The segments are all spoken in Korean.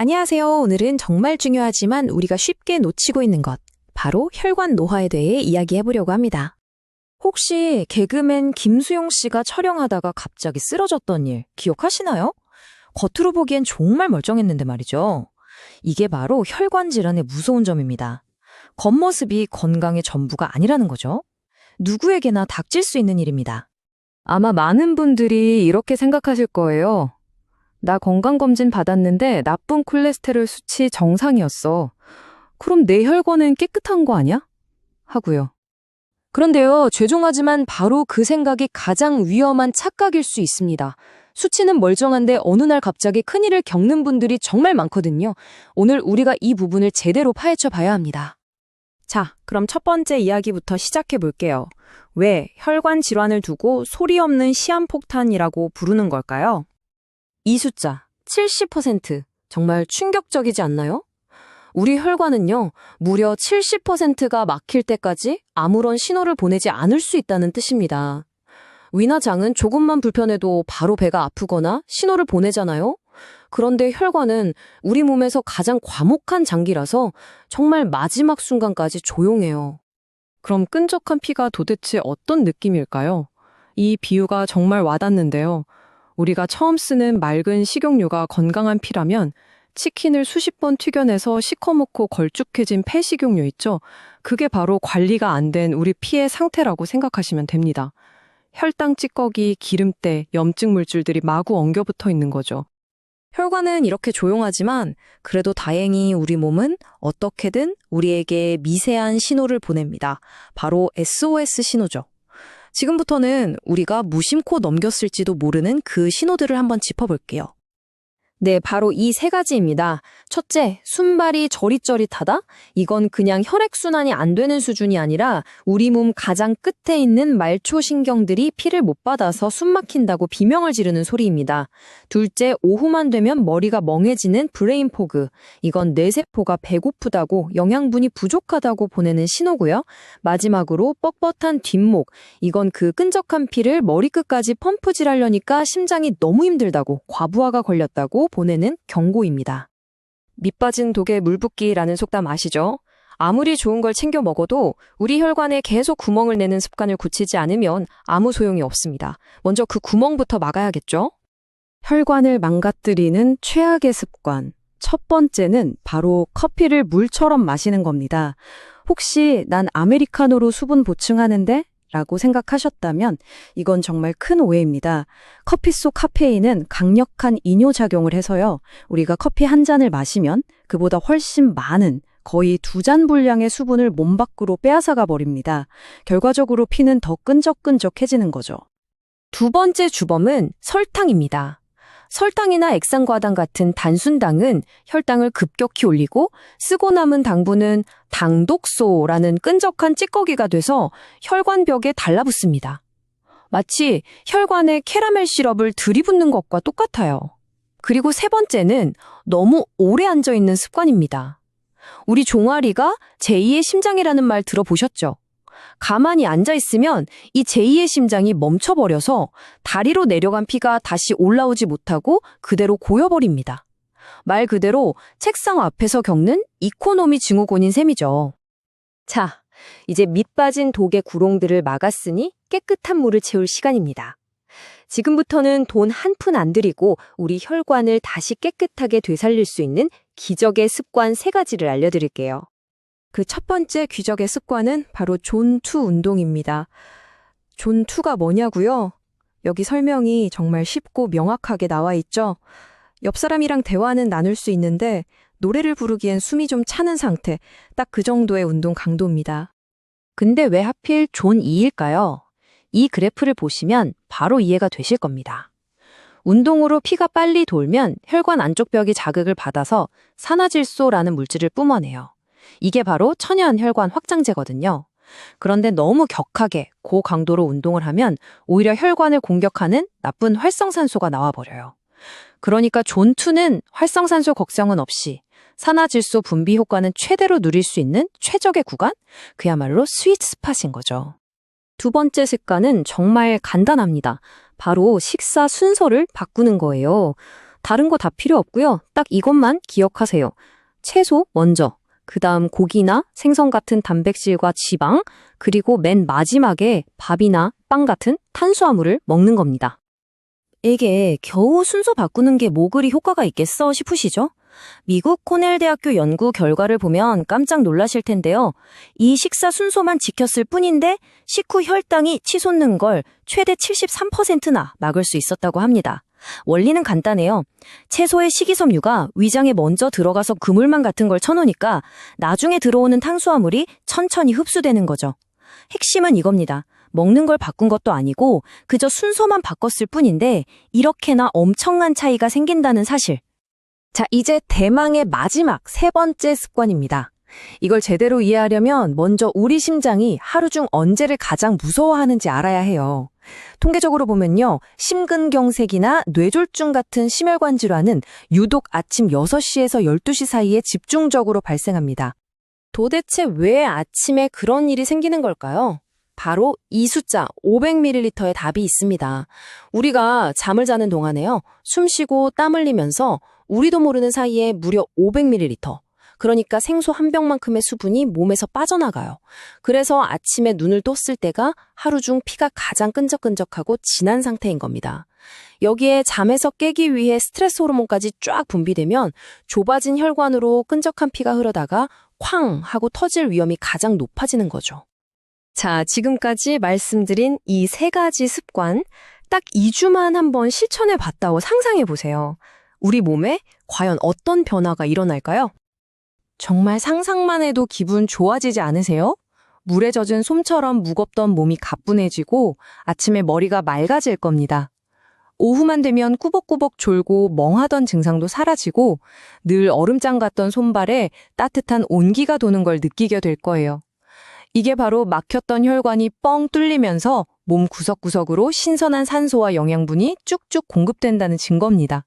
안녕하세요. 오늘은 정말 중요하지만 우리가 쉽게 놓치고 있는 것, 바로 혈관 노화에 대해 이야기해보려고 합니다. 혹시 개그맨 김수용 씨가 촬영하다가 갑자기 쓰러졌던 일 기억하시나요? 겉으로 보기엔 정말 멀쩡했는데 말이죠. 이게 바로 혈관 질환의 무서운 점입니다. 겉모습이 건강의 전부가 아니라는 거죠. 누구에게나 닥칠 수 있는 일입니다. 아마 많은 분들이 이렇게 생각하실 거예요. 나 건강검진 받았는데 나쁜 콜레스테롤 수치 정상이었어. 그럼 내 혈관은 깨끗한 거 아니야? 하고요. 그런데요, 죄송하지만 바로 그 생각이 가장 위험한 착각일 수 있습니다. 수치는 멀쩡한데 어느 날 갑자기 큰일을 겪는 분들이 정말 많거든요. 오늘 우리가 이 부분을 제대로 파헤쳐 봐야 합니다. 자, 그럼 첫 번째 이야기부터 시작해 볼게요. 왜 혈관 질환을 두고 소리 없는 시한폭탄이라고 부르는 걸까요? 이 숫자, 70%. 정말 충격적이지 않나요? 우리 혈관은요, 무려 70%가 막힐 때까지 아무런 신호를 보내지 않을 수 있다는 뜻입니다. 위나 장은 조금만 불편해도 바로 배가 아프거나 신호를 보내잖아요? 그런데 혈관은 우리 몸에서 가장 과묵한 장기라서 정말 마지막 순간까지 조용해요. 그럼 끈적한 피가 도대체 어떤 느낌일까요? 이 비유가 정말 와닿는데요. 우리가 처음 쓰는 맑은 식용유가 건강한 피라면 치킨을 수십 번 튀겨내서 시커멓고 걸쭉해진 폐식용유 있죠? 그게 바로 관리가 안 된 우리 피의 상태라고 생각하시면 됩니다. 혈당 찌꺼기, 기름때, 염증 물질들이 마구 엉겨붙어 있는 거죠. 혈관은 이렇게 조용하지만 그래도 다행히 우리 몸은 어떻게든 우리에게 미세한 신호를 보냅니다. 바로 SOS 신호죠. 지금부터는 우리가 무심코 넘겼을지도 모르는 그 신호들을 한번 짚어볼게요. 네, 바로 이 세 가지입니다. 첫째, 숨발이 저릿저릿하다? 이건 그냥 혈액순환이 안 되는 수준이 아니라 우리 몸 가장 끝에 있는 말초신경들이 피를 못 받아서 숨 막힌다고 비명을 지르는 소리입니다. 둘째, 오후만 되면 머리가 멍해지는 브레인 포그. 이건 뇌세포가 배고프다고 영양분이 부족하다고 보내는 신호고요. 마지막으로 뻣뻣한 뒷목. 이건 그 끈적한 피를 머리끝까지 펌프질하려니까 심장이 너무 힘들다고, 과부하가 걸렸다고 보내는 경고입니다. 밑 빠진 독에 물 붓기라는 속담 아시죠? 아무리 좋은 걸 챙겨 먹어도 우리 혈관에 계속 구멍을 내는 습관을 고치지 않으면 아무 소용이 없습니다. 먼저 그 구멍부터 막아야겠죠? 혈관을 망가뜨리는 최악의 습관. 첫 번째는 바로 커피를 물처럼 마시는 겁니다. 혹시 난 아메리카노로 수분 보충하는데? 라고 생각하셨다면 이건 정말 큰 오해입니다. 커피 속 카페인은 강력한 이뇨작용을 해서요. 우리가 커피 한 잔을 마시면 그보다 훨씬 많은 거의 2잔 분량의 수분을 몸 밖으로 빼앗아가 버립니다. 결과적으로 피는 더 끈적끈적해지는 거죠. 두 번째 주범은 설탕입니다. 설탕이나 액상과당 같은 단순당은 혈당을 급격히 올리고 쓰고 남은 당분은 당독소라는 끈적한 찌꺼기가 돼서 혈관벽에 달라붙습니다. 마치 혈관에 캐러멜 시럽을 들이붓는 것과 똑같아요. 그리고 세 번째는 너무 오래 앉아있는 습관입니다. 우리 종아리가 제2의 심장이라는 말 들어보셨죠? 가만히 앉아있으면 이 제2의 심장이 멈춰버려서 다리로 내려간 피가 다시 올라오지 못하고 그대로 고여버립니다. 말 그대로 책상 앞에서 겪는 이코노미 증후군인 셈이죠. 자, 이제 밑 빠진 독의 구렁들을 막았으니 깨끗한 물을 채울 시간입니다. 지금부터는 돈 한 푼 안 들이고 우리 혈관을 다시 깨끗하게 되살릴 수 있는 기적의 습관 3가지를 알려드릴게요. 그 첫 번째 기적의 습관은 바로 존2 운동입니다. 존2가 뭐냐고요? 여기 설명이 정말 쉽고 명확하게 나와 있죠? 옆 사람이랑 대화는 나눌 수 있는데 노래를 부르기엔 숨이 좀 차는 상태, 딱 그 정도의 운동 강도입니다. 근데 왜 하필 존2일까요? 이 그래프를 보시면 바로 이해가 되실 겁니다. 운동으로 피가 빨리 돌면 혈관 안쪽 벽이 자극을 받아서 산화질소라는 물질을 뿜어내요. 이게 바로 천연 혈관 확장제거든요. 그런데 너무 격하게 고강도로 운동을 하면 오히려 혈관을 공격하는 나쁜 활성산소가 나와버려요. 그러니까 존2는 활성산소 걱정은 없이 산화질소 분비 효과는 최대로 누릴 수 있는 최적의 구간? 그야말로 스위트 스팟인 거죠. 두 번째 습관은 정말 간단합니다. 바로 식사 순서를 바꾸는 거예요. 다른 거 다 필요 없고요. 딱 이것만 기억하세요. 채소 먼저, 그 다음 고기나 생선 같은 단백질과 지방, 그리고 맨 마지막에 밥이나 빵 같은 탄수화물을 먹는 겁니다. 이게 겨우 순서 바꾸는 게 뭐 그리 효과가 있겠어 싶으시죠? 미국 코넬 대학교 연구 결과를 보면 깜짝 놀라실 텐데요. 이 식사 순서만 지켰을 뿐인데 식후 혈당이 치솟는 걸 최대 73%나 막을 수 있었다고 합니다. 원리는 간단해요. 채소의 식이섬유가 위장에 먼저 들어가서 그물망 같은 걸 쳐놓으니까 나중에 들어오는 탄수화물이 천천히 흡수되는 거죠. 핵심은 이겁니다. 먹는 걸 바꾼 것도 아니고 그저 순서만 바꿨을 뿐인데 이렇게나 엄청난 차이가 생긴다는 사실. 자, 이제 대망의 마지막 세 번째 습관입니다. 이걸 제대로 이해하려면 먼저 우리 심장이 하루 중 언제를 가장 무서워하는지 알아야 해요. 통계적으로 보면요, 심근경색이나 뇌졸중 같은 심혈관 질환은 유독 아침 6시에서 12시 사이에 집중적으로 발생합니다. 도대체 왜 아침에 그런 일이 생기는 걸까요? 바로 이 숫자 500ml의 답이 있습니다. 우리가 잠을 자는 동안에요. 숨 쉬고 땀 흘리면서 우리도 모르는 사이에 무려 500ml. 그러니까 생수 한 병만큼의 수분이 몸에서 빠져나가요. 그래서 아침에 눈을 떴을 때가 하루 중 피가 가장 끈적끈적하고 진한 상태인 겁니다. 여기에 잠에서 깨기 위해 스트레스 호르몬까지 쫙 분비되면 좁아진 혈관으로 끈적한 피가 흐르다가 쾅 하고 터질 위험이 가장 높아지는 거죠. 자, 지금까지 말씀드린 이 세 가지 습관, 딱 2주만 한번 실천해 봤다고 상상해 보세요. 우리 몸에 과연 어떤 변화가 일어날까요? 정말 상상만 해도 기분 좋아지지 않으세요? 물에 젖은 솜처럼 무겁던 몸이 가뿐해지고 아침에 머리가 맑아질 겁니다. 오후만 되면 꾸벅꾸벅 졸고 멍하던 증상도 사라지고 늘 얼음장 같던 손발에 따뜻한 온기가 도는 걸 느끼게 될 거예요. 이게 바로 막혔던 혈관이 뻥 뚫리면서 몸 구석구석으로 신선한 산소와 영양분이 쭉쭉 공급된다는 증거입니다.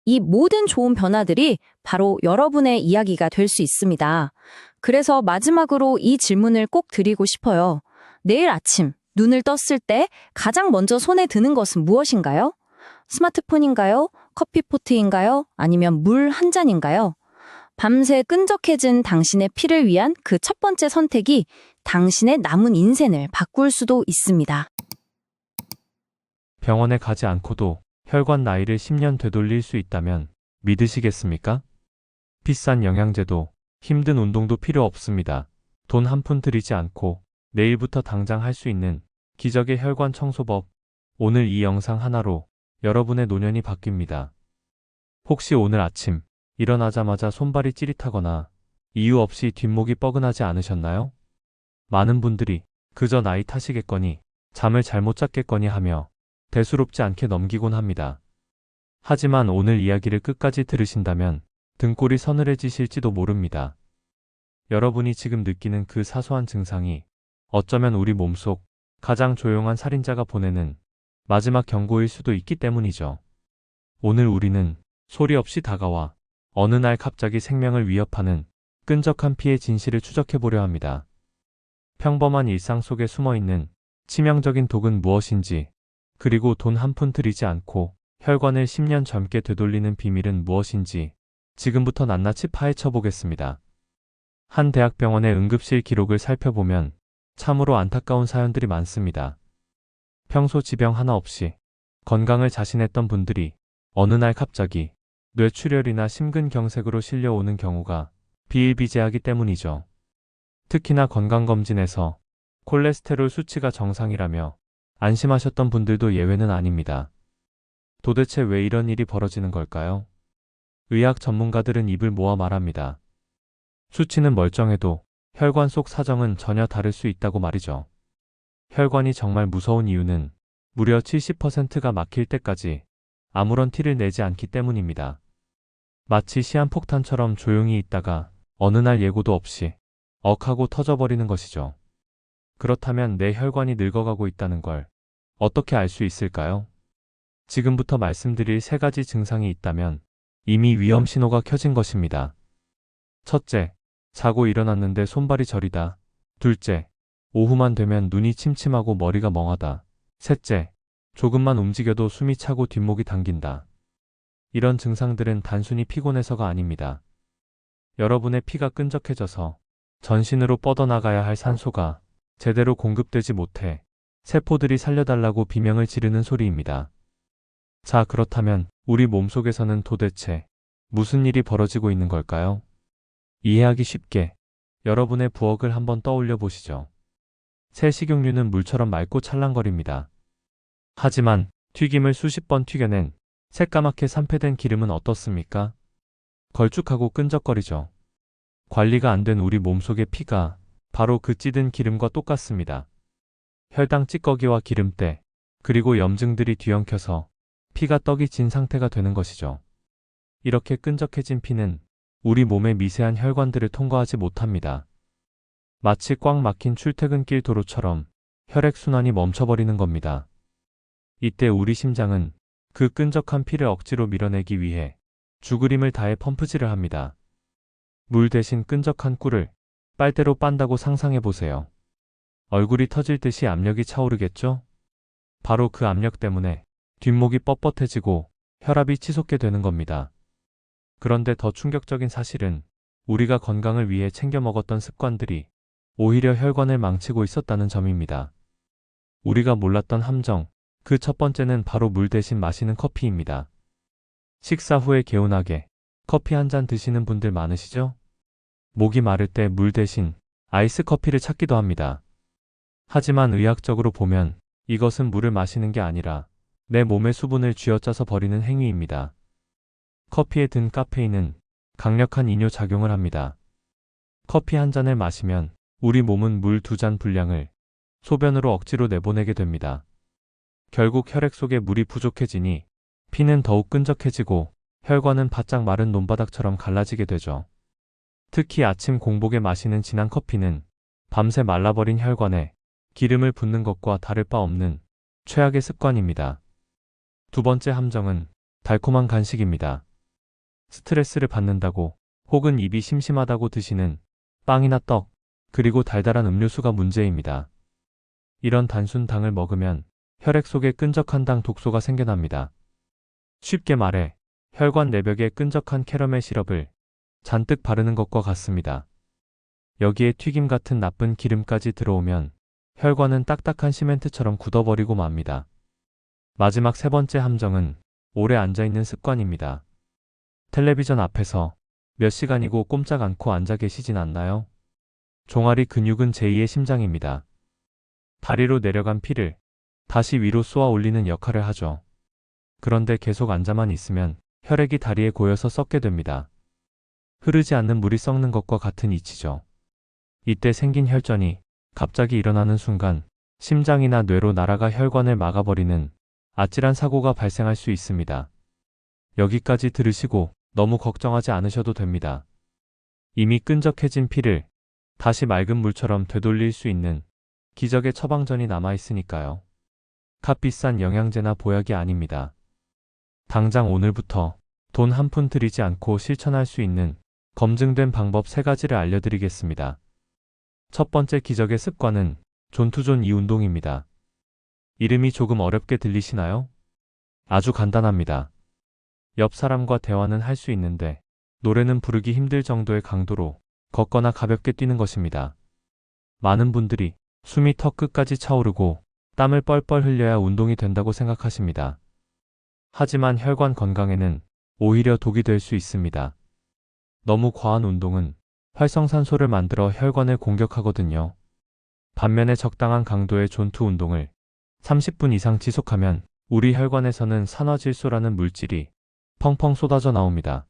이 모든 좋은 변화들이 바로 여러분의 이야기가 될 수 있습니다. 그래서 마지막으로 이 질문을 꼭 드리고 싶어요. 내일 아침 눈을 떴을 때 가장 먼저 손에 드는 것은 무엇인가요? 스마트폰인가요? 커피포트인가요? 아니면 물 한 잔인가요? 밤새 끈적해진 당신의 피를 위한 그 첫 번째 선택이 당신의 남은 인생을 바꿀 수도 있습니다. 병원에 가지 않고도 혈관 나이를 10년 되돌릴 수 있다면 믿으시겠습니까? 비싼 영양제도 힘든 운동도 필요 없습니다. 돈 한 푼 들이지 않고 내일부터 당장 할 수 있는 기적의 혈관 청소법. 오늘 이 영상 하나로 여러분의 노년이 바뀝니다. 혹시 오늘 아침 일어나자마자 손발이 찌릿하거나 이유 없이 뒷목이 뻐근하지 않으셨나요? 많은 분들이 그저 나이 탓이겠거니 잠을 잘못 잤겠거니 하며 대수롭지 않게 넘기곤 합니다. 하지만 오늘 이야기를 끝까지 들으신다면 등골이 서늘해지실지도 모릅니다. 여러분이 지금 느끼는 그 사소한 증상이 어쩌면 우리 몸속 가장 조용한 살인자가 보내는 마지막 경고일 수도 있기 때문이죠. 오늘 우리는 소리 없이 다가와 어느 날 갑자기 생명을 위협하는 끈적한 피의 진실을 추적해보려 합니다. 평범한 일상 속에 숨어있는 치명적인 독은 무엇인지, 그리고 돈 한 푼 들이지 않고 혈관을 10년 젊게 되돌리는 비밀은 무엇인지 지금부터 낱낱이 파헤쳐 보겠습니다. 한 대학병원의 응급실 기록을 살펴보면 참으로 안타까운 사연들이 많습니다. 평소 지병 하나 없이 건강을 자신했던 분들이 어느 날 갑자기 뇌출혈이나 심근경색으로 실려오는 경우가 비일비재하기 때문이죠. 특히나 건강검진에서 콜레스테롤 수치가 정상이라며 안심하셨던 분들도 예외는 아닙니다. 도대체 왜 이런 일이 벌어지는 걸까요? 의학 전문가들은 입을 모아 말합니다. 수치는 멀쩡해도 혈관 속 사정은 전혀 다를 수 있다고 말이죠. 혈관이 정말 무서운 이유는 무려 70%가 막힐 때까지 아무런 티를 내지 않기 때문입니다. 마치 시한폭탄처럼 조용히 있다가 어느 날 예고도 없이 억하고 터져버리는 것이죠. 그렇다면 내 혈관이 늙어가고 있다는 걸 어떻게 알 수 있을까요? 지금부터 말씀드릴 세 가지 증상이 있다면 이미 위험 신호가 켜진 것입니다. 첫째, 자고 일어났는데 손발이 저리다. 둘째, 오후만 되면 눈이 침침하고 머리가 멍하다. 셋째, 조금만 움직여도 숨이 차고 뒷목이 당긴다. 이런 증상들은 단순히 피곤해서가 아닙니다. 여러분의 피가 끈적해져서 전신으로 뻗어나가야 할 산소가 제대로 공급되지 못해 세포들이 살려달라고 비명을 지르는 소리입니다. 자, 그렇다면 우리 몸속에서는 도대체 무슨 일이 벌어지고 있는 걸까요? 이해하기 쉽게 여러분의 부엌을 한번 떠올려 보시죠. 새 식용유는 물처럼 맑고 찰랑거립니다. 하지만 튀김을 수십 번 튀겨낸 새까맣게 산패된 기름은 어떻습니까? 걸쭉하고 끈적거리죠. 관리가 안 된 우리 몸속의 피가 바로 그 찌든 기름과 똑같습니다. 혈당 찌꺼기와 기름때, 그리고 염증들이 뒤엉켜서 피가 떡이 진 상태가 되는 것이죠. 이렇게 끈적해진 피는 우리 몸의 미세한 혈관들을 통과하지 못합니다. 마치 꽉 막힌 출퇴근길 도로처럼 혈액순환이 멈춰버리는 겁니다. 이때 우리 심장은 그 끈적한 피를 억지로 밀어내기 위해 죽으림을 다해 펌프질을 합니다. 물 대신 끈적한 꿀을 빨대로 빤다고 상상해 보세요. 얼굴이 터질 듯이 압력이 차오르겠죠? 바로 그 압력 때문에 뒷목이 뻣뻣해지고 혈압이 치솟게 되는 겁니다. 그런데 더 충격적인 사실은 우리가 건강을 위해 챙겨 먹었던 습관들이 오히려 혈관을 망치고 있었다는 점입니다. 우리가 몰랐던 함정, 그 첫 번째는 바로 물 대신 마시는 커피입니다. 식사 후에 개운하게 커피 한 잔 드시는 분들 많으시죠? 목이 마를 때 물 대신 아이스 커피를 찾기도 합니다. 하지만 의학적으로 보면 이것은 물을 마시는 게 아니라 내 몸의 수분을 쥐어짜서 버리는 행위입니다. 커피에 든 카페인은 강력한 이뇨 작용을 합니다. 커피 한 잔을 마시면 우리 몸은 물 2잔 분량을 소변으로 억지로 내보내게 됩니다. 결국 혈액 속에 물이 부족해지니 피는 더욱 끈적해지고 혈관은 바짝 마른 논바닥처럼 갈라지게 되죠. 특히 아침 공복에 마시는 진한 커피는 밤새 말라버린 혈관에 기름을 붓는 것과 다를 바 없는 최악의 습관입니다. 두 번째 함정은 달콤한 간식입니다. 스트레스를 받는다고 혹은 입이 심심하다고 드시는 빵이나 떡, 그리고 달달한 음료수가 문제입니다. 이런 단순 당을 먹으면 혈액 속에 끈적한 당 독소가 생겨납니다. 쉽게 말해 혈관 내벽에 끈적한 캐러멜 시럽을 잔뜩 바르는 것과 같습니다. 여기에 튀김 같은 나쁜 기름까지 들어오면 혈관은 딱딱한 시멘트처럼 굳어버리고 맙니다. 마지막 세 번째 함정은 오래 앉아있는 습관입니다. 텔레비전 앞에서 몇 시간이고 꼼짝 않고 앉아 계시진 않나요? 종아리 근육은 제2의 심장입니다. 다리로 내려간 피를 다시 위로 쏘아 올리는 역할을 하죠. 그런데 계속 앉아만 있으면 혈액이 다리에 고여서 썩게 됩니다. 흐르지 않는 물이 썩는 것과 같은 이치죠. 이때 생긴 혈전이 갑자기 일어나는 순간 심장이나 뇌로 날아가 혈관을 막아버리는 아찔한 사고가 발생할 수 있습니다. 여기까지 들으시고 너무 걱정하지 않으셔도 됩니다. 이미 끈적해진 피를 다시 맑은 물처럼 되돌릴 수 있는 기적의 처방전이 남아있으니까요. 값비싼 영양제나 보약이 아닙니다. 당장 오늘부터 돈 한 푼 들이지 않고 실천할 수 있는 검증된 방법 3가지를 알려드리겠습니다. 첫 번째 기적의 습관은 존투존 2 운동입니다. 이름이 조금 어렵게 들리시나요? 아주 간단합니다. 옆 사람과 대화는 할 수 있는데 노래는 부르기 힘들 정도의 강도로 걷거나 가볍게 뛰는 것입니다. 많은 분들이 숨이 턱 끝까지 차오르고 땀을 뻘뻘 흘려야 운동이 된다고 생각하십니다. 하지만 혈관 건강에는 오히려 독이 될 수 있습니다. 너무 과한 운동은 활성산소를 만들어 혈관을 공격하거든요. 반면에 적당한 강도의 존투 운동을 30분 이상 지속하면 우리 혈관에서는 산화질소라는 물질이 펑펑 쏟아져 나옵니다.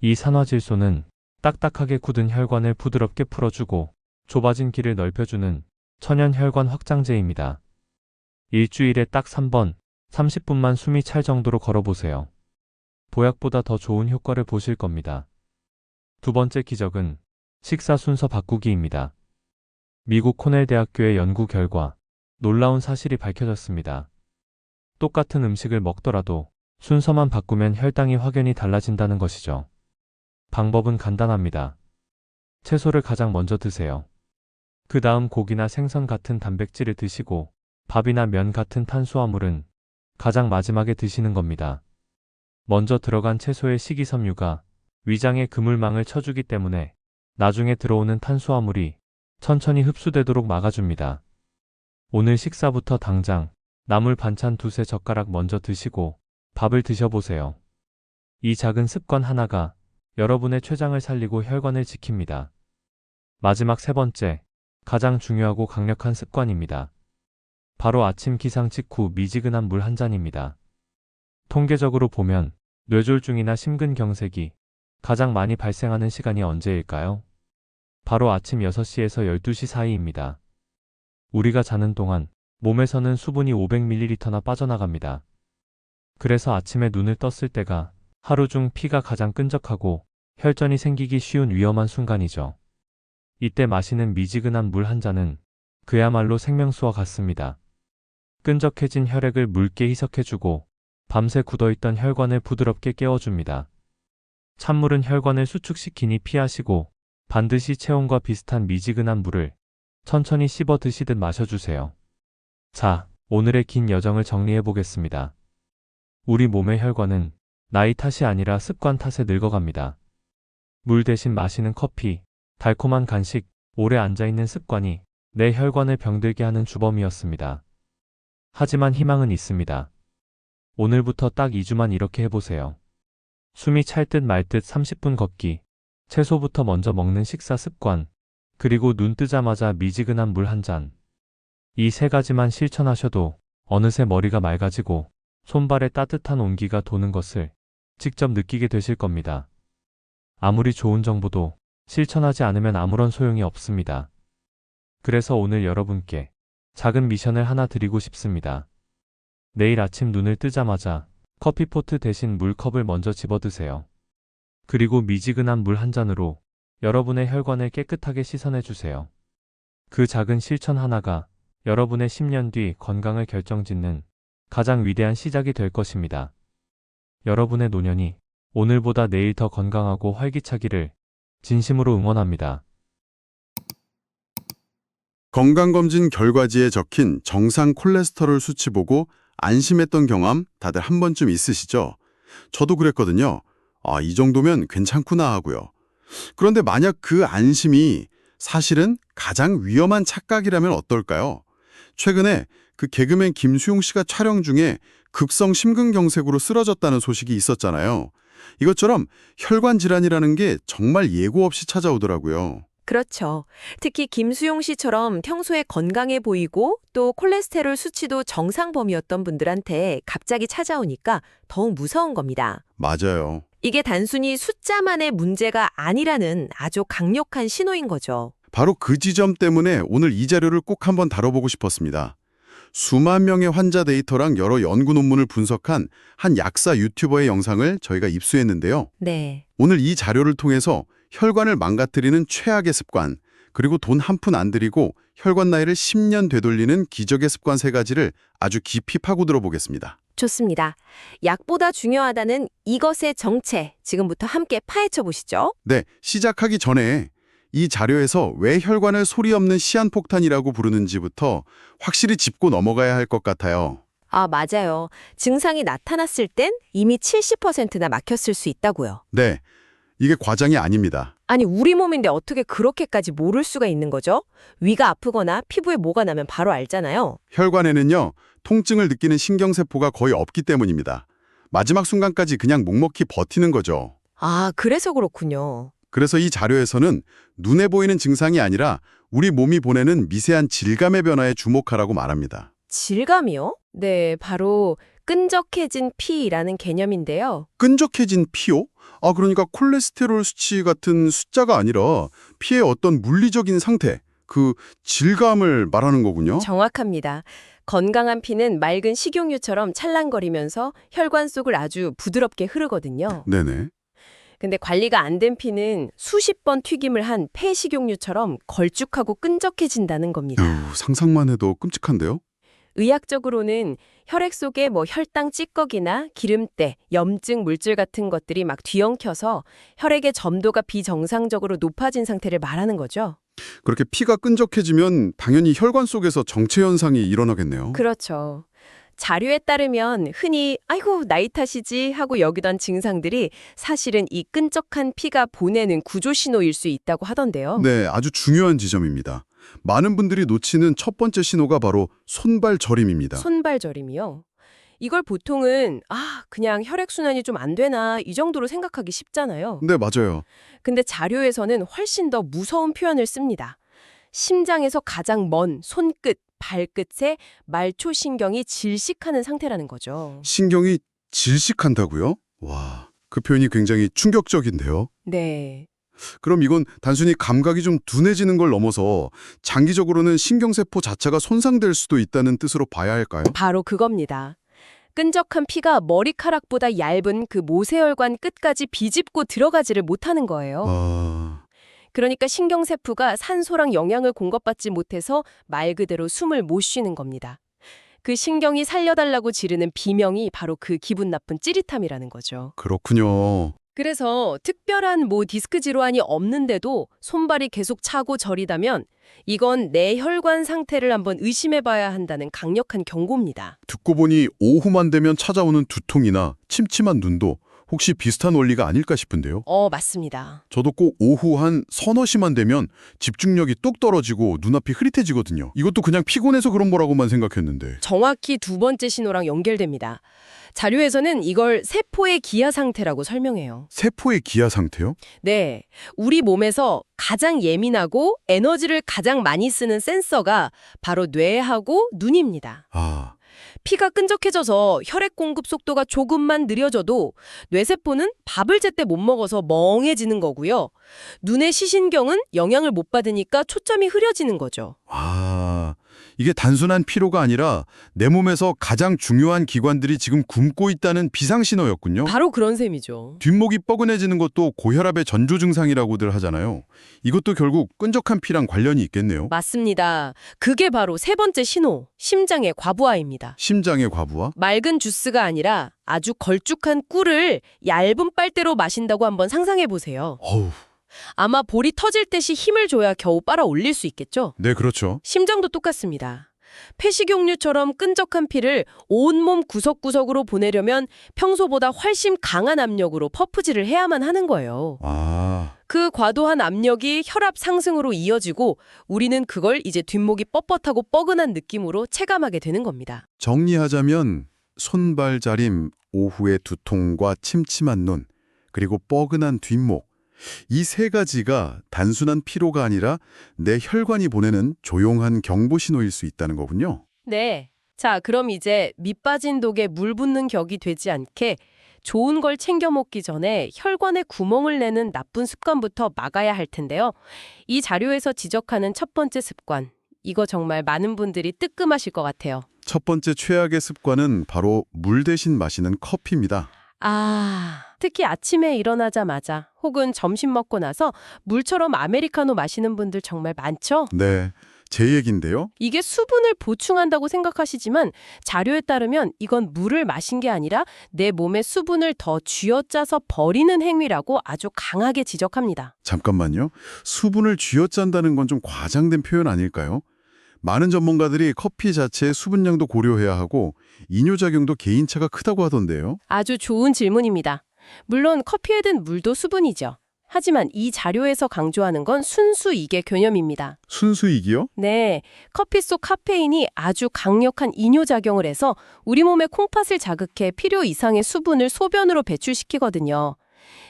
이 산화질소는 딱딱하게 굳은 혈관을 부드럽게 풀어주고 좁아진 길을 넓혀주는 천연 혈관 확장제입니다. 일주일에 딱 3번, 30분만 숨이 찰 정도로 걸어보세요. 보약보다 더 좋은 효과를 보실 겁니다. 두 번째 기적은 식사 순서 바꾸기입니다. 미국 코넬 대학교의 연구 결과 놀라운 사실이 밝혀졌습니다. 똑같은 음식을 먹더라도 순서만 바꾸면 혈당이 확연히 달라진다는 것이죠. 방법은 간단합니다. 채소를 가장 먼저 드세요. 그 다음 고기나 생선 같은 단백질을 드시고 밥이나 면 같은 탄수화물은 가장 마지막에 드시는 겁니다. 먼저 들어간 채소의 식이섬유가 위장에 그물망을 쳐주기 때문에 나중에 들어오는 탄수화물이 천천히 흡수되도록 막아줍니다. 오늘 식사부터 당장 나물 반찬 두세 젓가락 먼저 드시고 밥을 드셔보세요. 이 작은 습관 하나가 여러분의 췌장을 살리고 혈관을 지킵니다. 마지막 세 번째, 가장 중요하고 강력한 습관입니다. 바로 아침 기상 직후 미지근한 물 한 잔입니다. 통계적으로 보면 뇌졸중이나 심근경색이 가장 많이 발생하는 시간이 언제일까요? 바로 아침 6시에서 12시 사이입니다. 우리가 자는 동안 몸에서는 수분이 500ml나 빠져나갑니다. 그래서 아침에 눈을 떴을 때가 하루 중 피가 가장 끈적하고 혈전이 생기기 쉬운 위험한 순간이죠. 이때 마시는 미지근한 물 한 잔은 그야말로 생명수와 같습니다. 끈적해진 혈액을 묽게 희석해주고 밤새 굳어있던 혈관을 부드럽게 깨워줍니다. 찬물은 혈관을 수축시키니 피하시고 반드시 체온과 비슷한 미지근한 물을 천천히 씹어 드시듯 마셔주세요. 자, 오늘의 긴 여정을 정리해보겠습니다. 우리 몸의 혈관은 나이 탓이 아니라 습관 탓에 늙어갑니다. 물 대신 마시는 커피, 달콤한 간식, 오래 앉아있는 습관이 내 혈관을 병들게 하는 주범이었습니다. 하지만 희망은 있습니다. 오늘부터 딱 2주만 이렇게 해보세요. 숨이 찰 듯 말 듯 30분 걷기, 채소부터 먼저 먹는 식사 습관, 그리고 눈 뜨자마자 미지근한 물 한 잔. 이 세 가지만 실천하셔도 어느새 머리가 맑아지고 손발에 따뜻한 온기가 도는 것을 직접 느끼게 되실 겁니다. 아무리 좋은 정보도 실천하지 않으면 아무런 소용이 없습니다. 그래서 오늘 여러분께 작은 미션을 하나 드리고 싶습니다. 내일 아침 눈을 뜨자마자 커피포트 대신 물컵을 먼저 집어드세요. 그리고 미지근한 물 한 잔으로 여러분의 혈관을 깨끗하게 씻어내주세요. 그 작은 실천 하나가 여러분의 10년 뒤 건강을 결정짓는 가장 위대한 시작이 될 것입니다. 여러분의 노년이 오늘보다 내일 더 건강하고 활기차기를 진심으로 응원합니다. 건강검진 결과지에 적힌 정상 콜레스테롤 수치 보고 안심했던 경험 다들 한 번쯤 있으시죠? 저도 그랬거든요. 아, 이 정도면 괜찮구나 하고요. 그런데 만약 그 안심이 사실은 가장 위험한 착각이라면 어떨까요? 최근에 그 개그맨 김수용 씨가 촬영 중에 급성 심근경색으로 쓰러졌다는 소식이 있었잖아요. 이것처럼 혈관 질환이라는 게 정말 예고 없이 찾아오더라고요. 그렇죠. 특히 김수용 씨처럼 평소에 건강해 보이고 또 콜레스테롤 수치도 정상 범위였던 분들한테 갑자기 찾아오니까 더욱 무서운 겁니다. 맞아요. 이게 단순히 숫자만의 문제가 아니라는 아주 강력한 신호인 거죠. 바로 그 지점 때문에 오늘 이 자료를 꼭 한번 다뤄보고 싶었습니다. 수만 명의 환자 데이터랑 여러 연구 논문을 분석한 한 약사 유튜버의 영상을 저희가 입수했는데요. 네. 오늘 이 자료를 통해서 혈관을 망가뜨리는 최악의 습관, 그리고 돈 한 푼 안 들이고 혈관 나이를 10년 되돌리는 기적의 습관 3가지를 아주 깊이 파고들어 보겠습니다. 좋습니다. 약보다 중요하다는 이것의 정체, 지금부터 함께 파헤쳐 보시죠. 네, 시작하기 전에 이 자료에서 왜 혈관을 소리 없는 시한폭탄이라고 부르는지부터 확실히 짚고 넘어가야 할 것 같아요. 아, 맞아요. 증상이 나타났을 땐 이미 70%나 막혔을 수 있다고요. 네, 이게 과장이 아닙니다. 아니, 우리 몸인데 어떻게 그렇게까지 모를 수가 있는 거죠? 위가 아프거나 피부에 뭐가 나면 바로 알잖아요. 혈관에는요, 통증을 느끼는 신경세포가 거의 없기 때문입니다. 마지막 순간까지 그냥 묵묵히 버티는 거죠. 아, 그래서 그렇군요. 그래서 이 자료에서는 눈에 보이는 증상이 아니라 우리 몸이 보내는 미세한 질감의 변화에 주목하라고 말합니다. 질감이요? 네, 바로 끈적해진 피라는 개념인데요. 끈적해진 피요? 아, 그러니까 콜레스테롤 수치 같은 숫자가 아니라 피의 어떤 물리적인 상태, 그 질감을 말하는 거군요. 정확합니다. 건강한 피는 맑은 식용유처럼 찰랑거리면서 혈관 속을 아주 부드럽게 흐르거든요. 네네. 근데 관리가 안 된 피는 수십 번 튀김을 한 폐식용유처럼 걸쭉하고 끈적해진다는 겁니다. 상상만 해도 끔찍한데요? 의학적으로는 혈액 속에 혈당 찌꺼기나 기름때, 염증 물질 같은 것들이 막 뒤엉켜서 혈액의 점도가 비정상적으로 높아진 상태를 말하는 거죠. 그렇게 피가 끈적해지면 당연히 혈관 속에서 정체 현상이 일어나겠네요. 그렇죠. 자료에 따르면 흔히 아이고 나이 탓이지 하고 여기던 증상들이 사실은 이 끈적한 피가 보내는 구조 신호일 수 있다고 하던데요. 네, 아주 중요한 지점입니다. 많은 분들이 놓치는 첫 번째 신호가 바로 손발 저림입니다. 손발 저림이요. 이걸 보통은 그냥 혈액순환이 좀 안 되나 이 정도로 생각하기 쉽잖아요. 네, 맞아요. 근데 자료에서는 훨씬 더 무서운 표현을 씁니다. 심장에서 가장 먼 손끝, 발끝에 말초신경이 질식하는 상태라는 거죠. 신경이 질식한다고요? 와, 그 표현이 굉장히 충격적인데요. 네. 그럼 이건 단순히 감각이 좀 둔해지는 걸 넘어서 장기적으로는 신경세포 자체가 손상될 수도 있다는 뜻으로 봐야 할까요? 바로 그겁니다. 끈적한 피가 머리카락보다 얇은 그 모세혈관 끝까지 비집고 들어가지를 못하는 거예요. 그러니까 신경세포가 산소랑 영양을 공급받지 못해서 말 그대로 숨을 못 쉬는 겁니다. 그 신경이 살려달라고 지르는 비명이 바로 그 기분 나쁜 찌릿함이라는 거죠. 그렇군요. 그래서 특별한 디스크 질환이 없는데도 손발이 계속 차고 저리다면 이건 내 혈관 상태를 한번 의심해봐야 한다는 강력한 경고입니다. 듣고 보니 오후만 되면 찾아오는 두통이나 침침한 눈도 혹시 비슷한 원리가 아닐까 싶은데요. 맞습니다. 저도 꼭 오후 한 서너 시만 되면 집중력이 뚝 떨어지고 눈앞이 흐릿해지거든요. 이것도 그냥 피곤해서 그런 거라고만 생각했는데. 정확히 두 번째 신호랑 연결됩니다. 자료에서는 이걸 세포의 기아 상태라고 설명해요. 세포의 기아 상태요? 네, 우리 몸에서 가장 예민하고 에너지를 가장 많이 쓰는 센서가 바로 뇌하고 눈입니다. 피가 끈적해져서 혈액 공급 속도가 조금만 느려져도 뇌세포는 밥을 제때 못 먹어서 멍해지는 거고요. 눈의 시신경은 영향을 못 받으니까 초점이 흐려지는 거죠. 이게 단순한 피로가 아니라 내 몸에서 가장 중요한 기관들이 지금 굶고 있다는 비상신호였군요. 바로 그런 셈이죠. 뒷목이 뻐근해지는 것도 고혈압의 전조 증상이라고들 하잖아요. 이것도 결국 끈적한 피랑 관련이 있겠네요. 맞습니다. 그게 바로 세 번째 신호, 심장의 과부하입니다. 심장의 과부하? 맑은 주스가 아니라 아주 걸쭉한 꿀을 얇은 빨대로 마신다고 한번 상상해 보세요. 아마 볼이 터질 듯이 힘을 줘야 겨우 빨아 올릴 수 있겠죠? 네, 그렇죠. 심장도 똑같습니다. 폐식용류처럼 끈적한 피를 온몸 구석구석으로 보내려면 평소보다 훨씬 강한 압력으로 퍼프질을 해야만 하는 거예요. 그 과도한 압력이 혈압 상승으로 이어지고 우리는 그걸 이제 뒷목이 뻣뻣하고 뻐근한 느낌으로 체감하게 되는 겁니다. 정리하자면 손발 저림, 오후의 두통과 침침한 눈, 그리고 뻐근한 뒷목. 이 세 가지가 단순한 피로가 아니라 내 혈관이 보내는 조용한 경보 신호일 수 있다는 거군요. 네. 자, 그럼 이제 밑 빠진 독에 물 붓는 격이 되지 않게 좋은 걸 챙겨 먹기 전에 혈관에 구멍을 내는 나쁜 습관부터 막아야 할 텐데요. 이 자료에서 지적하는 첫 번째 습관, 이거 정말 많은 분들이 뜨끔하실 것 같아요. 첫 번째 최악의 습관은 바로 물 대신 마시는 커피입니다. 특히 아침에 일어나자마자 혹은 점심 먹고 나서 물처럼 아메리카노 마시는 분들 정말 많죠? 네, 제 얘기인데요. 이게 수분을 보충한다고 생각하시지만 자료에 따르면 이건 물을 마신 게 아니라 내 몸의 수분을 더 쥐어짜서 버리는 행위라고 아주 강하게 지적합니다. 잠깐만요. 수분을 쥐어짠다는 건 좀 과장된 표현 아닐까요? 많은 전문가들이 커피 자체의 수분량도 고려해야 하고 이뇨작용도 개인차가 크다고 하던데요. 아주 좋은 질문입니다. 물론 커피에 든 물도 수분이죠. 하지만 이 자료에서 강조하는 건 순수이계 개념입니다. 순수이기요? 네, 커피 속 카페인이 아주 강력한 이뇨작용을 해서 우리 몸의 콩팥을 자극해 필요 이상의 수분을 소변으로 배출시키거든요.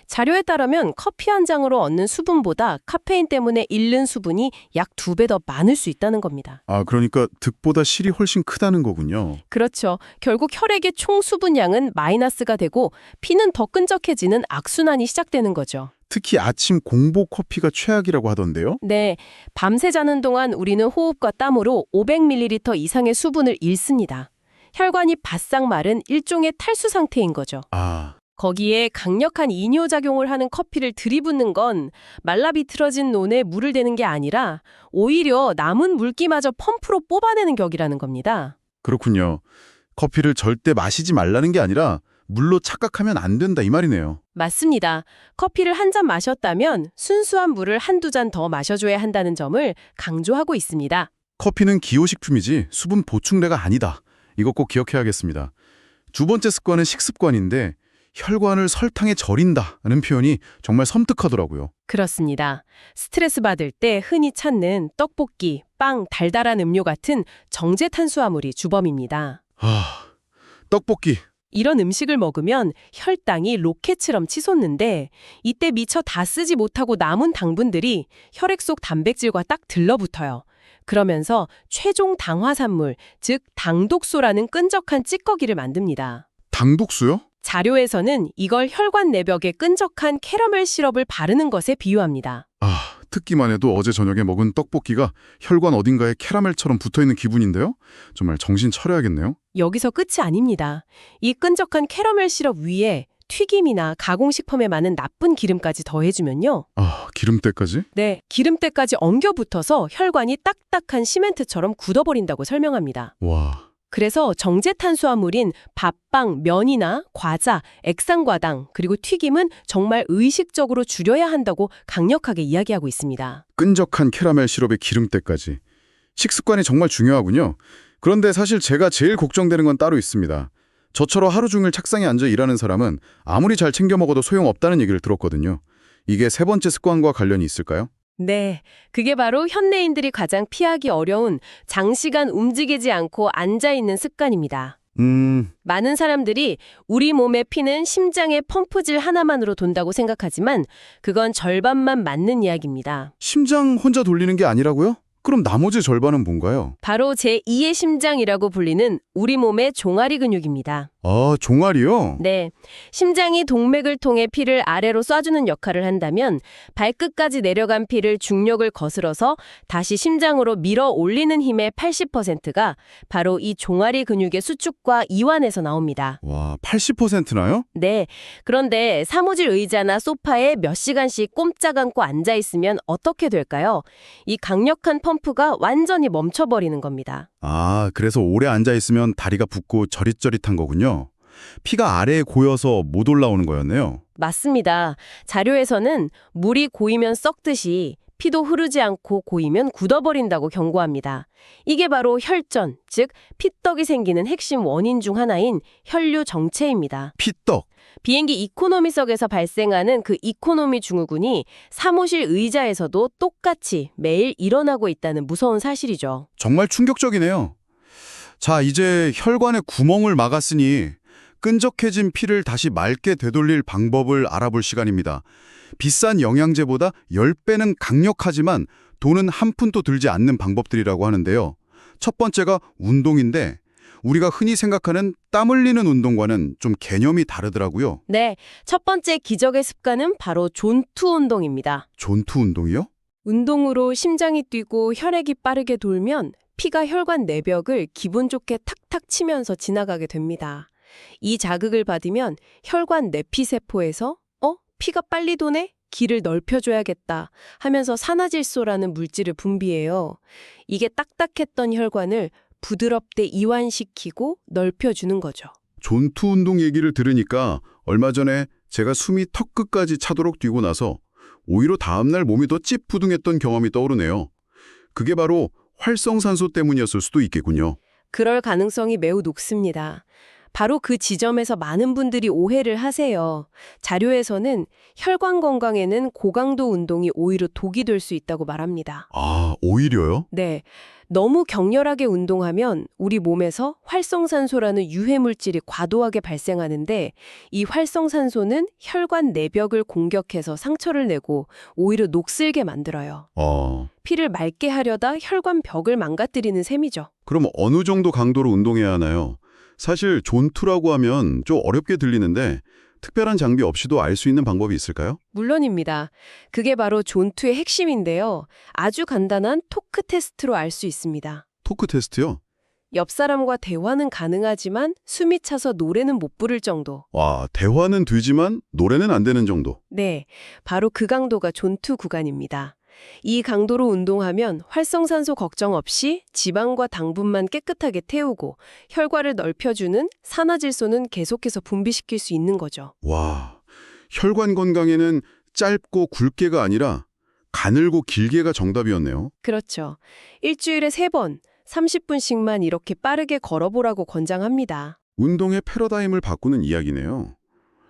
자료에 따르면 커피 한 장으로 얻는 수분보다 카페인 때문에 잃는 수분이 약 2배 더 많을 수 있다는 겁니다. 그러니까 득보다 실이 훨씬 크다는 거군요. 그렇죠. 결국 혈액의 총 수분량은 마이너스가 되고 피는 더 끈적해지는 악순환이 시작되는 거죠. 특히 아침 공복 커피가 최악이라고 하던데요. 네, 밤새 자는 동안 우리는 호흡과 땀으로 500ml 이상의 수분을 잃습니다. 혈관이 바싹 마른 일종의 탈수 상태인 거죠. 거기에 강력한 이뇨작용을 하는 커피를 들이붓는 건 말라 비틀어진 논에 물을 대는 게 아니라 오히려 남은 물기마저 펌프로 뽑아내는 격이라는 겁니다. 그렇군요. 커피를 절대 마시지 말라는 게 아니라 물로 착각하면 안 된다 이 말이네요. 맞습니다. 커피를 한 잔 마셨다면 순수한 물을 한두 잔 더 마셔줘야 한다는 점을 강조하고 있습니다. 커피는 기호식품이지 수분 보충제가 아니다. 이거 꼭 기억해야겠습니다. 두 번째 습관은 식습관인데 혈관을 설탕에 절인다는 표현이 정말 섬뜩하더라고요. 그렇습니다. 스트레스 받을 때 흔히 찾는 떡볶이, 빵, 달달한 음료 같은 정제 탄수화물이 주범입니다. 떡볶이. 이런 음식을 먹으면 혈당이 로켓처럼 치솟는데 이때 미처 다 쓰지 못하고 남은 당분들이 혈액 속 단백질과 딱 들러붙어요. 그러면서 최종 당화산물, 즉 당독소라는 끈적한 찌꺼기를 만듭니다. 당독수요? 자료에서는 이걸 혈관 내벽에 끈적한 캐러멜 시럽을 바르는 것에 비유합니다. 듣기만 해도 어제 저녁에 먹은 떡볶이가 혈관 어딘가에 캐러멜처럼 붙어있는 기분인데요? 정말 정신 차려야겠네요. 여기서 끝이 아닙니다. 이 끈적한 캐러멜 시럽 위에 튀김이나 가공식품에 많은 나쁜 기름까지 더해주면요. 기름때까지? 네, 기름때까지 엉겨 붙어서 혈관이 딱딱한 시멘트처럼 굳어버린다고 설명합니다. 와, 그래서 정제 탄수화물인 밥빵, 면이나 과자, 액상과당, 그리고 튀김은 정말 의식적으로 줄여야 한다고 강력하게 이야기하고 있습니다. 끈적한 캐러멜 시럽의 기름때까지. 식습관이 정말 중요하군요. 그런데 사실 제가 제일 걱정되는 건 따로 있습니다. 저처럼 하루 종일 책상에 앉아 일하는 사람은 아무리 잘 챙겨 먹어도 소용없다는 얘기를 들었거든요. 이게 세 번째 습관과 관련이 있을까요? 네, 그게 바로 현대인들이 가장 피하기 어려운 장시간 움직이지 않고 앉아있는 습관입니다. 많은 사람들이 우리 몸의 피는 심장의 펌프질 하나만으로 돈다고 생각하지만 그건 절반만 맞는 이야기입니다. 심장 혼자 돌리는 게 아니라고요? 그럼 나머지 절반은 뭔가요? 바로 제2의 심장이라고 불리는 우리 몸의 종아리 근육입니다. 종아리요? 네, 심장이 동맥을 통해 피를 아래로 쏴주는 역할을 한다면 발끝까지 내려간 피를 중력을 거슬러서 다시 심장으로 밀어 올리는 힘의 80%가 바로 이 종아리 근육의 수축과 이완에서 나옵니다. 와, 80%나요? 네, 그런데 사무실 의자나 소파에 몇 시간씩 꼼짝 않고 앉아있으면 어떻게 될까요? 이 강력한 펌프가 완전히 멈춰버리는 겁니다. 그래서 오래 앉아있으면 다리가 붓고 저릿저릿한 거군요. 피가 아래에 고여서 못 올라오는 거였네요. 맞습니다. 자료에서는 물이 고이면 썩듯이 피도 흐르지 않고 고이면 굳어버린다고 경고합니다. 이게 바로 혈전, 즉 피떡이 생기는 핵심 원인 중 하나인 혈류 정체입니다. 피떡. 비행기 이코노미석에서 발생하는 그 이코노미 증후군이 사무실 의자에서도 똑같이 매일 일어나고 있다는 무서운 사실이죠. 정말 충격적이네요. 자, 이제 혈관에 구멍을 막았으니 끈적해진 피를 다시 맑게 되돌릴 방법을 알아볼 시간입니다. 비싼 영양제보다 10배는 강력하지만 돈은 한 푼도 들지 않는 방법들이라고 하는데요. 첫 번째가 운동인데 우리가 흔히 생각하는 땀 흘리는 운동과는 좀 개념이 다르더라고요. 네, 첫 번째 기적의 습관은 바로 존투 운동입니다. 존투 운동이요? 운동으로 심장이 뛰고 혈액이 빠르게 돌면 피가 혈관 내벽을 기분 좋게 탁탁 치면서 지나가게 됩니다. 이 자극을 받으면 혈관 내피세포에서 피가 빨리 도네? 길을 넓혀줘야겠다 하면서 산화질소라는 물질을 분비해요. 이게 딱딱했던 혈관을 부드럽게 이완시키고 넓혀주는 거죠. 존투 운동 얘기를 들으니까 얼마 전에 제가 숨이 턱끝까지 차도록 뛰고 나서 오히려 다음날 몸이 더 찌푸둥했던 경험이 떠오르네요. 그게 바로 활성산소 때문이었을 수도 있겠군요. 그럴 가능성이 매우 높습니다. 바로 그 지점에서 많은 분들이 오해를 하세요. 자료에서는 혈관 건강에는 고강도 운동이 오히려 독이 될 수 있다고 말합니다. 오히려요? 네. 너무 격렬하게 운동하면 우리 몸에서 활성산소라는 유해물질이 과도하게 발생하는데 이 활성산소는 혈관 내벽을 공격해서 상처를 내고 오히려 녹슬게 만들어요. 피를 맑게 하려다 혈관 벽을 망가뜨리는 셈이죠. 그럼 어느 정도 강도로 운동해야 하나요? 사실 존투라고 하면 좀 어렵게 들리는데 특별한 장비 없이도 알 수 있는 방법이 있을까요? 물론입니다. 그게 바로 존투의 핵심인데요. 아주 간단한 토크 테스트로 알 수 있습니다. 토크 테스트요? 옆 사람과 대화는 가능하지만 숨이 차서 노래는 못 부를 정도. 와, 대화는 되지만 노래는 안 되는 정도. 네, 바로 그 강도가 존투 구간입니다. 이 강도로 운동하면 활성산소 걱정 없이 지방과 당분만 깨끗하게 태우고 혈관을 넓혀주는 산화질소는 계속해서 분비시킬 수 있는 거죠. 와, 혈관 건강에는 짧고 굵게가 아니라 가늘고 길게가 정답이었네요. 그렇죠. 일주일에 3번, 30분씩만 이렇게 빠르게 걸어보라고 권장합니다. 운동의 패러다임을 바꾸는 이야기네요.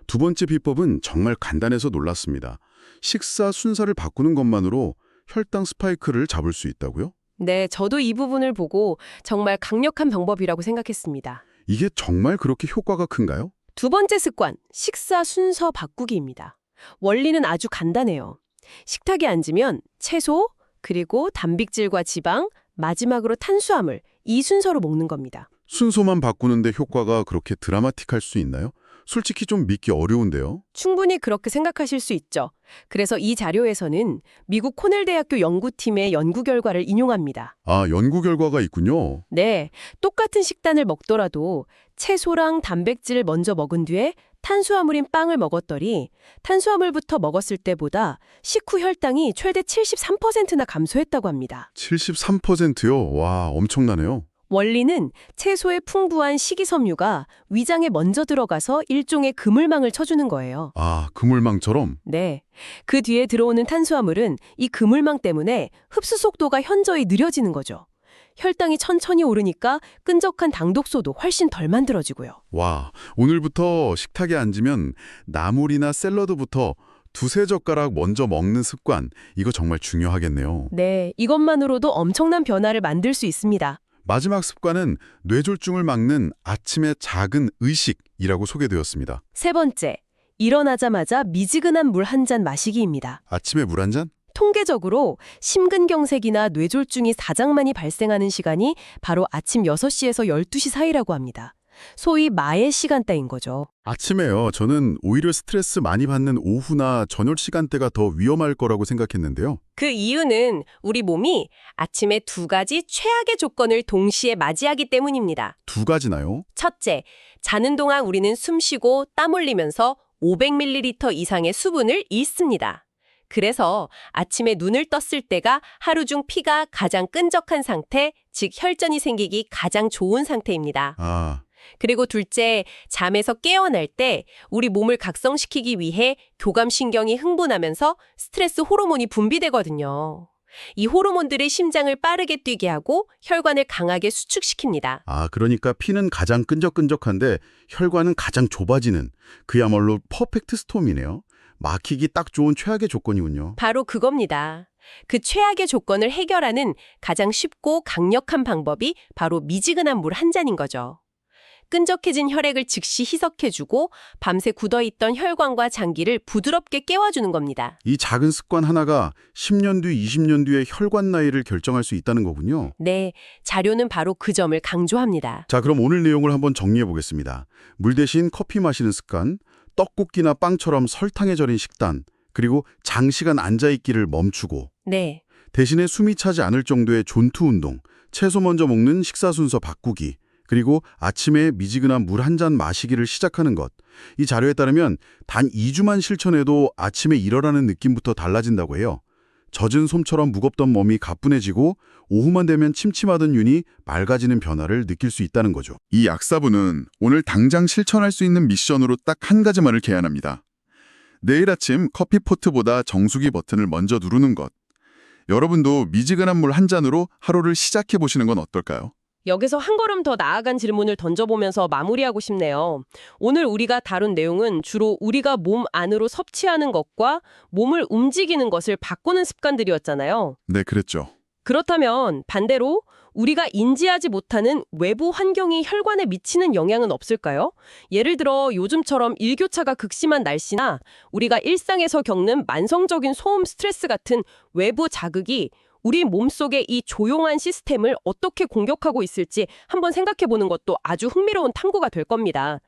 두 번째 비법은 정말 간단해서 놀랐습니다. 식사 순서를 바꾸는 것만으로 혈당 스파이크를 잡을 수 있다고요? 네, 저도 이 부분을 보고 정말 강력한 방법이라고 생각했습니다. 이게 정말 그렇게 효과가 큰가요? 두 번째 습관, 식사 순서 바꾸기입니다. 원리는 아주 간단해요. 식탁에 앉으면 채소, 그리고 단백질과 지방, 마지막으로 탄수화물, 이 순서로 먹는 겁니다. 순서만 바꾸는데 효과가 그렇게 드라마틱할 수 있나요? 솔직히 좀 믿기 어려운데요. 충분히 그렇게 생각하실 수 있죠. 그래서 이 자료에서는 미국 코넬 대학교 연구팀의 연구 결과를 인용합니다. 아, 연구 결과가 있군요. 네, 똑같은 식단을 먹더라도 채소랑 단백질을 먼저 먹은 뒤에 탄수화물인 빵을 먹었더니 탄수화물부터 먹었을 때보다 식후 혈당이 최대 73%나 감소했다고 합니다. 73%요? 와, 엄청나네요. 원리는 채소의 풍부한 식이섬유가 위장에 먼저 들어가서 일종의 그물망을 쳐주는 거예요. 아, 그물망처럼? 네. 그 뒤에 들어오는 탄수화물은 이 그물망 때문에 흡수 속도가 현저히 느려지는 거죠. 혈당이 천천히 오르니까 끈적한 당독소도 훨씬 덜 만들어지고요. 와, 오늘부터 식탁에 앉으면 나물이나 샐러드부터 두세 젓가락 먼저 먹는 습관, 이거 정말 중요하겠네요. 네, 이것만으로도 엄청난 변화를 만들 수 있습니다. 마지막 습관은 뇌졸중을 막는 아침의 작은 의식이라고 소개되었습니다. 세 번째, 일어나자마자 미지근한 물 한 잔 마시기입니다. 아침에 물 한 잔? 통계적으로 심근경색이나 뇌졸중이 가장 많이 발생하는 시간이 바로 아침 6시에서 12시 사이라고 합니다. 소위 마의 시간대인 거죠. 아침에요. 저는 오히려 스트레스 많이 받는 오후나 저녁 시간대가 더 위험할 거라고 생각했는데요. 그 이유는 우리 몸이 아침에 두 가지 최악의 조건을 동시에 맞이하기 때문입니다. 두 가지나요? 첫째, 자는 동안 우리는 숨 쉬고 땀 흘리면서 500ml 이상의 수분을 잃습니다. 그래서 아침에 눈을 떴을 때가 하루 중 피가 가장 끈적한 상태, 즉 혈전이 생기기 가장 좋은 상태입니다. 아, 그리고 둘째, 잠에서 깨어날 때 우리 몸을 각성시키기 위해 교감신경이 흥분하면서 스트레스 호르몬이 분비되거든요. 이 호르몬들이 심장을 빠르게 뛰게 하고 혈관을 강하게 수축시킵니다. 아, 그러니까 피는 가장 끈적끈적한데 혈관은 가장 좁아지는 그야말로 퍼펙트 스톰이네요. 막히기 딱 좋은 최악의 조건이군요. 바로 그겁니다. 그 최악의 조건을 해결하는 가장 쉽고 강력한 방법이 바로 미지근한 물 한 잔인 거죠. 끈적해진 혈액을 즉시 희석해주고 밤새 굳어있던 혈관과 장기를 부드럽게 깨워주는 겁니다. 이 작은 습관 하나가 10년 뒤, 20년 뒤의 혈관 나이를 결정할 수 있다는 거군요. 네, 자료는 바로 그 점을 강조합니다. 자, 그럼 오늘 내용을 한번 정리해 보겠습니다. 물 대신 커피 마시는 습관, 떡볶이나 빵처럼 설탕에 절인 식단, 그리고 장시간 앉아있기를 멈추고 네, 대신에 숨이 차지 않을 정도의 존투 운동, 채소 먼저 먹는 식사 순서 바꾸기, 그리고 아침에 미지근한 물 한 잔 마시기를 시작하는 것. 이 자료에 따르면 단 2주만 실천해도 아침에 일어나는 느낌부터 달라진다고 해요. 젖은 솜처럼 무겁던 몸이 가뿐해지고 오후만 되면 침침하던 윤이 맑아지는 변화를 느낄 수 있다는 거죠. 이 약사분은 오늘 당장 실천할 수 있는 미션으로 딱 한 가지만을 제안합니다. 내일 아침 커피포트보다 정수기 버튼을 먼저 누르는 것. 여러분도 미지근한 물 한 잔으로 하루를 시작해 보시는 건 어떨까요? 여기서 한 걸음 더 나아간 질문을 던져보면서 마무리하고 싶네요. 오늘 우리가 다룬 내용은 주로 우리가 몸 안으로 섭취하는 것과 몸을 움직이는 것을 바꾸는 습관들이었잖아요. 네, 그랬죠. 그렇다면 반대로 우리가 인지하지 못하는 외부 환경이 혈관에 미치는 영향은 없을까요? 예를 들어 요즘처럼 일교차가 극심한 날씨나 우리가 일상에서 겪는 만성적인 소음 스트레스 같은 외부 자극이 우리 몸속의 이 조용한 시스템을 어떻게 공격하고 있을지 한번 생각해보는 것도 아주 흥미로운 탐구가 될 겁니다.